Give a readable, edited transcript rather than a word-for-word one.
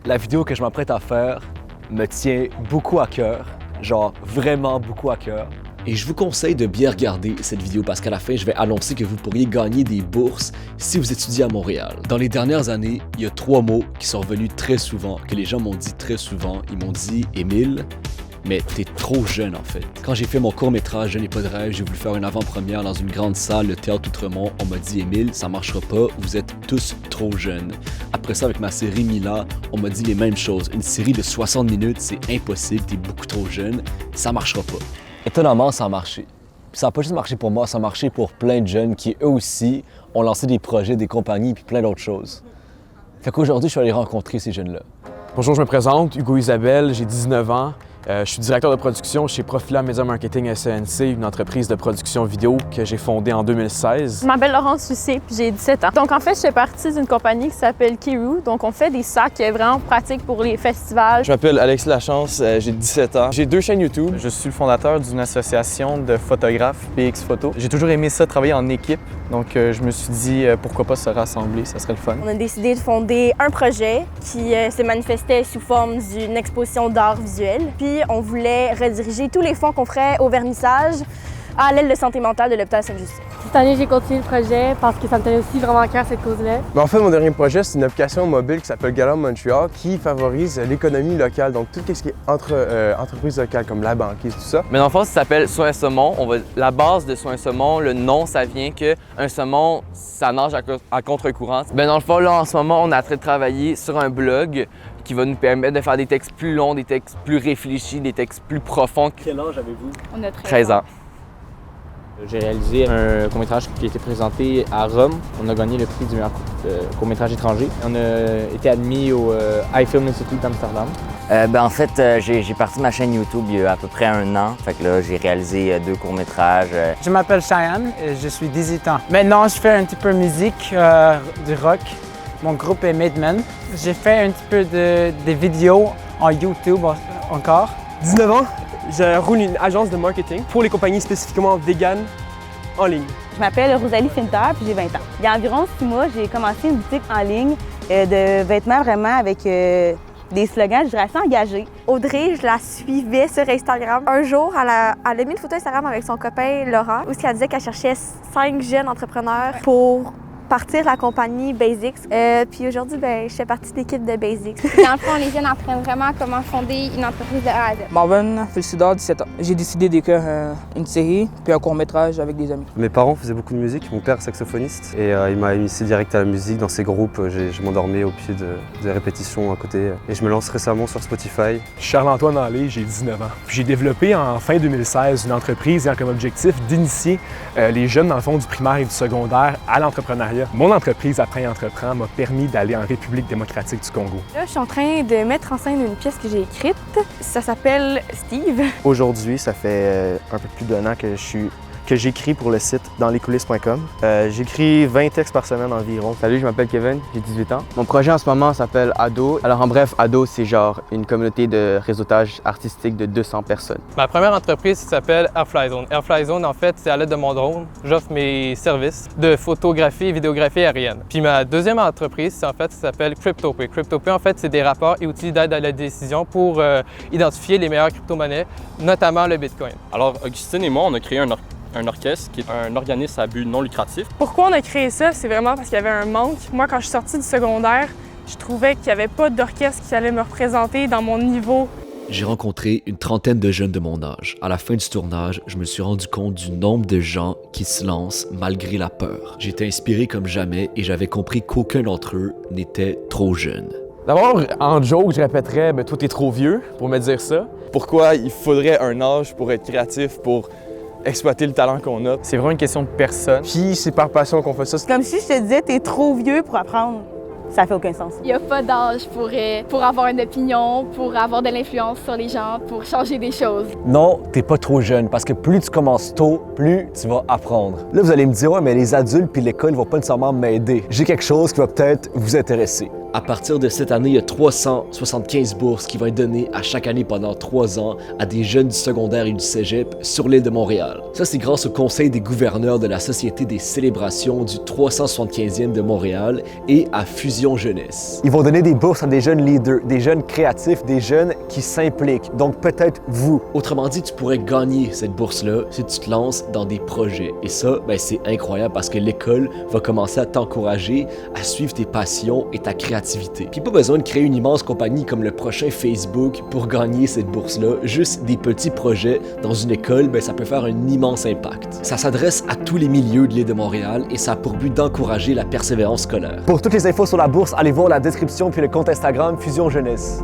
La vidéo que je m'apprête à faire me tient beaucoup à cœur, genre vraiment beaucoup à cœur. Et je vous conseille de bien regarder cette vidéo parce qu'à la fin, je vais annoncer que vous pourriez gagner des bourses si vous étudiez à Montréal. Dans les dernières années, il y a 3 mots qui sont revenus très souvent, que les gens m'ont dit très souvent. Ils m'ont dit « Émile, mais t'es trop jeune en fait ». Quand j'ai fait mon court-métrage « Je n'ai pas de rêve », j'ai voulu faire une avant-première dans une grande salle, le Théâtre Outremont. On m'a dit « Émile, ça marchera pas, vous êtes tous trop jeunes ». Après ça, avec ma série Mila, on m'a dit les mêmes choses. Une série de 60 minutes, c'est impossible, t'es beaucoup trop jeune, ça marchera pas. Étonnamment, ça a marché. Puis ça n'a pas juste marché pour moi, ça a marché pour plein de jeunes qui, eux aussi, ont lancé des projets, des compagnies, puis plein d'autres choses. Fait qu'aujourd'hui, je suis allé rencontrer ces jeunes-là. Bonjour, je me présente, Hugo Isabelle, j'ai 19 ans. Je suis directeur de production chez Profila Media Marketing SENC, une entreprise de production vidéo que j'ai fondée en 2016. Je m'appelle Laurence Sucé, puis j'ai 17 ans. Donc en fait, je fais partie d'une compagnie qui s'appelle Kiru. Donc on fait des sacs vraiment pratiques pour les festivals. Je m'appelle Alexis Lachance, j'ai 17 ans. J'ai 2 chaînes YouTube. Je suis le fondateur d'une association de photographes, PX Photo. J'ai toujours aimé ça, travailler en équipe. Donc je me suis dit pourquoi pas se rassembler, ça serait le fun. On a décidé de fonder un projet qui se manifestait sous forme d'une exposition d'art visuel. Puis on voulait rediriger tous les fonds qu'on ferait au vernissage à l'aile de santé mentale de l'hôpital Sainte-Justine. Cette année, j'ai continué le projet parce que ça me tenait aussi vraiment à cœur cette cause-là. En fait, mon dernier projet, c'est une application mobile qui s'appelle Gala Montréal qui favorise l'économie locale, donc tout ce qui est entreprises locales comme la banquise, tout ça. Mais dans le fond, ça s'appelle Soin Saumon. La base de Soin Saumon, le nom, ça vient qu'un saumon, ça nage à contre-courant. Dans le fond, là, en ce moment, on est en train de travailler sur un blog qui va nous permettre de faire des textes plus longs, des textes plus réfléchis, des textes plus profonds. Quel âge avez-vous? On a 13 ans. J'ai réalisé un court-métrage qui a été présenté à Rome. On a gagné le prix du meilleur court-métrage étranger. On a été admis au iFilm Institute d'Amsterdam. En fait, j'ai parti ma chaîne YouTube il y a à peu près 1 an. Fait que là, j'ai réalisé 2 courts-métrages. Je m'appelle Cheyenne et je suis 18 ans. Maintenant, je fais un petit peu de musique, du rock. Mon groupe est Made Men. J'ai fait un petit peu de vidéos en YouTube encore. 19 ans. Je roule une agence de marketing pour les compagnies spécifiquement vegan en ligne. Je m'appelle Rosalie Finter puis j'ai 20 ans. Il y a environ 6 mois, j'ai commencé une boutique en ligne de vêtements vraiment avec des slogans, je dirais assez engagés. Audrey, je la suivais sur Instagram. Un jour, elle a mis une photo Instagram avec son copain Laurent où elle disait qu'elle cherchait 5 jeunes entrepreneurs pour partir la compagnie Basics. Puis aujourd'hui, je fais partie de l'équipe de Basics. Dans le fond, les jeunes apprennent vraiment comment fonder une entreprise de A à Z. Marvin Félicida, 17 ans. J'ai décidé d'écrire une série puis un court-métrage avec des amis. Mes parents faisaient beaucoup de musique, mon père est saxophoniste et il m'a initié direct à la musique dans ses groupes. Je m'endormais au pied des répétitions à côté et je me lance récemment sur Spotify. Charles-Antoine Allé, j'ai 19 ans. J'ai développé en fin 2016 une entreprise ayant comme objectif d'initier les jeunes dans le fond du primaire et du secondaire à l'entrepreneuriat. Mon entreprise Apprends et Entreprends m'a permis d'aller en République démocratique du Congo. Là, je suis en train de mettre en scène une pièce que j'ai écrite. Ça s'appelle Steve. Aujourd'hui, ça fait un peu plus d'1 an que j'écris pour le site danslescoulisses.com. J'écris 20 textes par semaine environ. Salut, je m'appelle Kevin, j'ai 18 ans. Mon projet en ce moment s'appelle Ado. Alors en bref, Ado, c'est genre une communauté de réseautage artistique de 200 personnes. Ma première entreprise s'appelle AirFlyZone. AirFlyZone, en fait, c'est à l'aide de mon drone. J'offre mes services de photographie et vidéographie aérienne. Puis ma deuxième entreprise, ça s'appelle CryptoPay. CryptoPay, en fait, c'est des rapports et outils d'aide à la décision pour identifier les meilleures crypto-monnaies, notamment le Bitcoin. Alors, Augustine et moi, on a créé un orchestre qui est un organisme à but non lucratif. Pourquoi on a créé ça? C'est vraiment parce qu'il y avait un manque. Moi, quand je suis sortie du secondaire, je trouvais qu'il n'y avait pas d'orchestre qui allait me représenter dans mon niveau. J'ai rencontré une trentaine de jeunes de mon âge. À la fin du tournage, je me suis rendu compte du nombre de gens qui se lancent malgré la peur. J'étais inspiré comme jamais et j'avais compris qu'aucun d'entre eux n'était trop jeune. D'abord, en joke, je répéterais « toi, t'es trop vieux » pour me dire ça. Pourquoi il faudrait un âge pour être créatif, pour exploiter le talent qu'on a? C'est vraiment une question de personne. Puis c'est par passion qu'on fait ça. C'est comme si je te disais, t'es trop vieux pour apprendre. Ça fait aucun sens. Il n'y a pas d'âge pour avoir une opinion, pour avoir de l'influence sur les gens, pour changer des choses. Non, t'es pas trop jeune parce que plus tu commences tôt, plus tu vas apprendre. Là, vous allez me dire « Ouais, mais les adultes puis l'école vont pas nécessairement m'aider. » J'ai quelque chose qui va peut-être vous intéresser. À partir de cette année, il y a 375 bourses qui vont être données à chaque année pendant 3 ans à des jeunes du secondaire et du cégep sur l'île de Montréal. Ça, c'est grâce au conseil des gouverneurs de la Société des célébrations du 375e de Montréal et à Fusion Jeunesse. Ils vont donner des bourses à des jeunes leaders, des jeunes créatifs, des jeunes qui s'impliquent. Donc peut-être vous. Autrement dit, tu pourrais gagner cette bourse-là si tu te lances dans des projets. Et ça, ben, c'est incroyable parce que l'école va commencer à t'encourager à suivre tes passions et ta créativité. Puis pas besoin de créer une immense compagnie comme le prochain Facebook pour gagner cette bourse-là. Juste des petits projets dans une école, ben, ça peut faire un immense impact. Ça s'adresse à tous les milieux de l'île de Montréal et ça a pour but d'encourager la persévérance scolaire. Pour toutes les infos sur la bourse, allez voir la description puis le compte Instagram Fusion Jeunesse.